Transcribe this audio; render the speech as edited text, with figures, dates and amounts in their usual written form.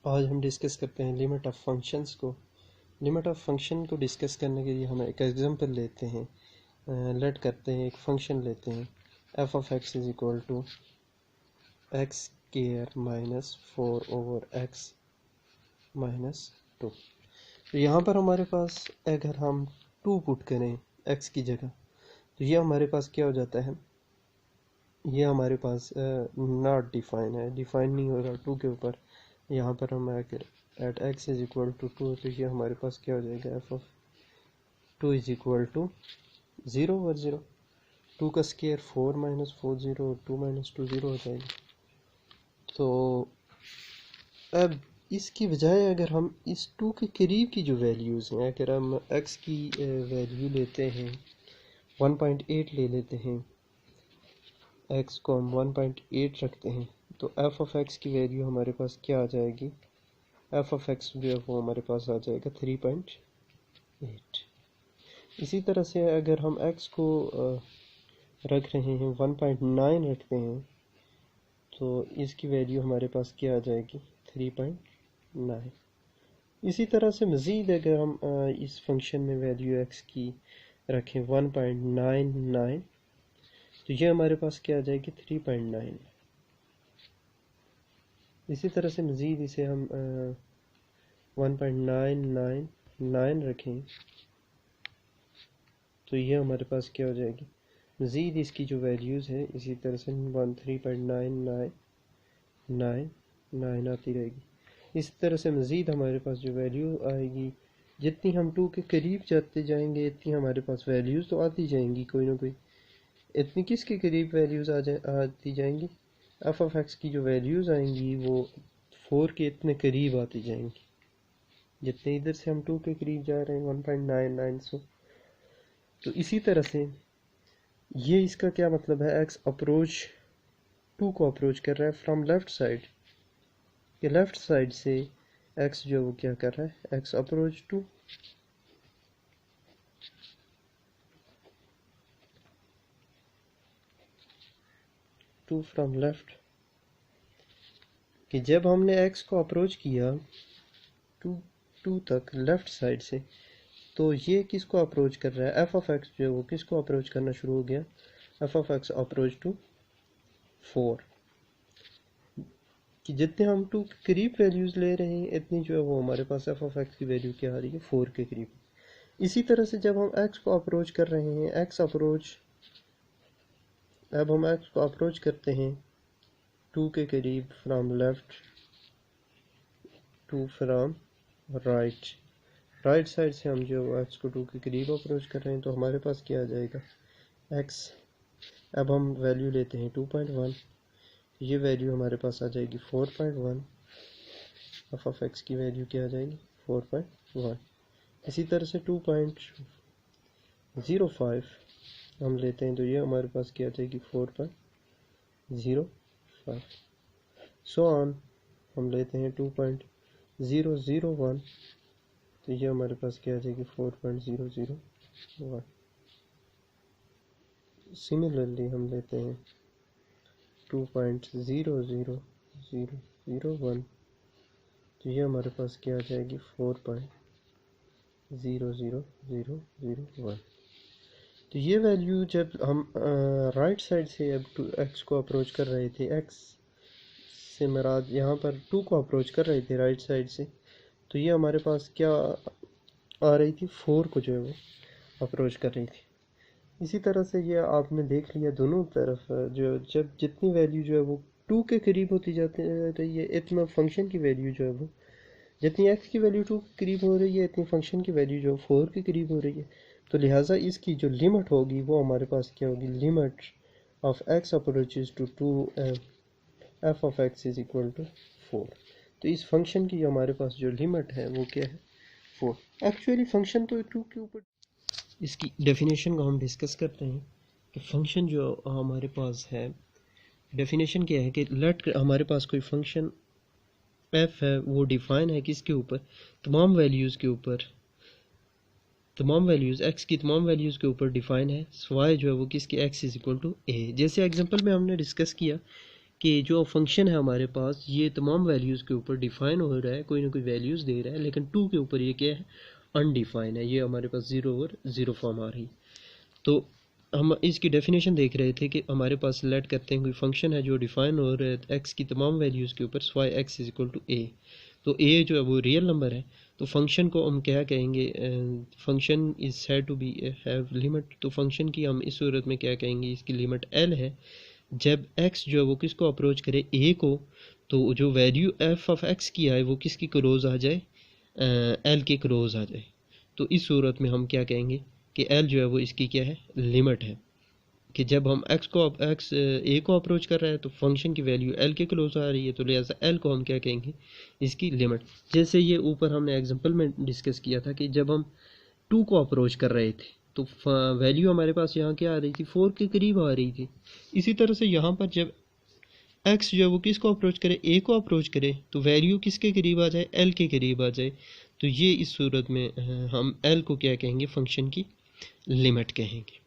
आज हम डिस्कस करते हैं लिमिट ऑफ फंक्शंस को। लिमिट ऑफ फंक्शन को डिस्कस करने के लिए हम एक एग्जांपल लेते हैं। लेट करते हैं एक फंक्शन लेते हैं f of x is equal to x square minus 4/x minus 2। तो यहाँ पर हमारे पास अगर हम 2 पुट करें x की जगह तो ये हमारे पास क्या हो जाता है, ये हमारे पास नॉट डिफाइन है, डिफाइन नहीं होगा 2 के ऊपर। यहाँ पर हम अगर at x is equal to 2 तो ये हमारे पास क्या हो जाएगा, f of 2 is equal to 0/0। 2 का स्क्वायर 4 माइनस 4 0 और 2 माइनस 2 0 हो जाएगा। तो अब इसकी बजाय अगर हम इस 2 के करीब की जो वैल्यूज़ हैं, अगर हम x की वैल्यू लेते हैं 1.8 ले लेते हैं, x को हम 1.8 रखते हैं, तो f ऑफ x की वैल्यू हमारे पास क्या आ जाएगी, f ऑफ x जो है वो हमारे पास आ जाएगा 3.8। इसी तरह से अगर हम x को रख रहे हैं 1.9 रखते हैं तो इसकी वैल्यू हमारे पास क्या आ जाएगी 3.9। इसी तरह से मज़ीद अगर हम इस फंक्शन में वैल्यू x की रखें 1.99 तो ये हमारे पास क्या आ जाएगी 3.9। इसी तरह से मज़ीद इसे हम 1.999 रखें तो ये हमारे पास क्या हो जाएगी, मज़ीद इसकी जो वैल्यूज़ है इसी तरह से 3.999 आती रहेगी। इस तरह से मज़ीद हमारे पास जो वैल्यू आएगी, जितनी हम 2 के करीब जाते जाएंगे इतनी हमारे पास वैल्यूज़ तो आती जाएंगी कोई ना कोई। इतनी किसके करीब वैल्यूज़ आती जाएंगी, एफ ऑफ एक्स की जो वैल्यूज़ आएंगी वो 4 के इतने करीब आती जाएंगी, जितने इधर से हम 2 के करीब जा रहे हैं 1.99 से। तो इसी तरह से ये इसका क्या मतलब है, एक्स अप्रोच 2 को अप्रोच कर रहा है फ्रॉम लेफ्ट साइड, कि लेफ्ट साइड से एक्स जो वो क्या कर रहा है, एक्स अप्रोच 2 फ्रॉम लेफ्ट, कि जब हमने एक्स को अप्रोच किया 2 तक लेफ्ट साइड से तो ये किसको अप्रोच कर रहा है, एफ ऑफ एक्स जो है वो किसको अप्रोच करना शुरू हो गया, f of x approach to 4, कि जितने हम 2 के करीब वैल्यूज़ ले रहे हैं इतनी जो है वो हमारे पास एफ ऑफ एक्स की वैल्यू क्या आ रही है 4 के करीब। इसी तरह से जब हम एक्स को अप्रोच कर रहे हैं, एक्स अप्रोच, अब हम एक्स को अप्रोच करते हैं 2 के करीब from left to from right, right side से हम जो एक्स को 2 के करीब अप्रोच कर रहे हैं तो हमारे पास क्या आ जाएगा एक्स, अब हम वैल्यू लेते हैं 2.1, ये वैल्यू हमारे पास आ जाएगी 4.1, एफ ऑफ एक्स की वैल्यू क्या आ जाएगी 4.1। इसी तरह से 2.05 हम लेते हैं तो ये हमारे पास क्या आ जाएगी 4.05। सो ऑन हम लेते हैं 2.001 तो ये हमारे पास क्या आ जाएगी 4.001। सिमिलरली हम लेते हैं 2.00001 तो ये हमारे पास क्या आ जाएगी 4.00001। तो ये वैल्यू जब हम राइट साइड से अब एक्स को अप्रोच कर रहे थे, एक्स से मराद यहाँ पर 2 को अप्रोच कर रहे थे राइट साइड से, तो ये हमारे पास क्या आ रही थी 4 को जो है वो अप्रोच कर रही थी। इसी तरह से ये आपने देख लिया दोनों तरफ जो जब जितनी वैल्यू जो है वो 2 के करीब होती जाती रही है इतना फंक्शन की वैल्यू जो है वो, जितनी एक्स की वैल्यू 2 के करीब हो रही है इतनी फंक्शन की वैल्यू जो 4 के करीब हो रही है। तो लिहाजा इसकी जो लिमिट होगी वो हमारे पास क्या होगी, limit of x approaches to 2 f of x is equal to 4। तो इस फंक्शन की हमारे पास जो लिमिट है वो क्या है 4। एक्चुअली फंक्शन तो 2 के ऊपर, इसकी डेफिनेशन को हम डिस्कस करते हैं कि फंक्शन जो हमारे पास है, डेफिनेशन क्या है कि लेट हमारे पास कोई फंक्शन एफ है वो डिफाइन है किसके ऊपर, तमाम वैल्यूज़ के ऊपर, तमाम वैल्यूज़ एक्स की तमाम वैल्यूज़ के ऊपर डिफाइन है, स्वाय जो है वो किसकी एक्स इज इक्वल टू ए। जैसे एग्जांपल में हमने डिस्कस किया कि जो फंक्शन है हमारे पास ये तमाम वैल्यूज़ के ऊपर डिफ़ाइन हो रहा है, कोई ना कोई वैल्यूज़ दे रहा है, लेकिन 2 के ऊपर ये क्या है, अनडिफाइन है। ये हमारे पास 0 और 0 फॉर्म आ रही। तो हम इसकी डेफिनेशन देख रहे थे कि हमारे पास लेट करते हैं कोई फंक्शन है जो डिफाइन हो रहा है एक्स की तमाम वैल्यूज़ के ऊपर, y x is equal to a. तो ए जो है वो रियल नंबर है, तो फंक्शन को हम क्या कहेंगे, function is said to be have limit. तो फंक्शन की हम इस सूरत में क्या कहेंगे, इसकी लिमिट एल है। जब एक्स जो है वो किसको अप्रोच करे, ए को, तो जो वैल्यू एफ ऑफ एक्स की आए वो किसकी क्लोज आ जाए, एल के क्लोज आ जाए। तो इस सूरत में हम क्या कहेंगे कि एल जो है वो इसकी क्या है, लिमिट है। कि जब हम एक्स ए को अप्रोच कर रहे हैं तो फंक्शन की वैल्यू एल के क्लोज आ रही है, तो लिहाजा एल को हम क्या कहेंगे, इसकी लिमिट। जैसे ये ऊपर हमने एग्जांपल में डिस्कस किया था कि जब हम 2 को अप्रोच कर रहे थे तो वैल्यू हमारे पास यहाँ क्या आ रही थी, 4 के करीब आ रही थी। इसी तरह से यहाँ पर जब एक्स जो है वो किसको अप्रोच करे, ए को अप्रोच करे, तो वैल्यू किसके करीब आ जाए, एल के करीब आ जाए। तो ये इस सूरत में हम एल को क्या कहेंगे, फंक्शन की लिमिट कहेंगे।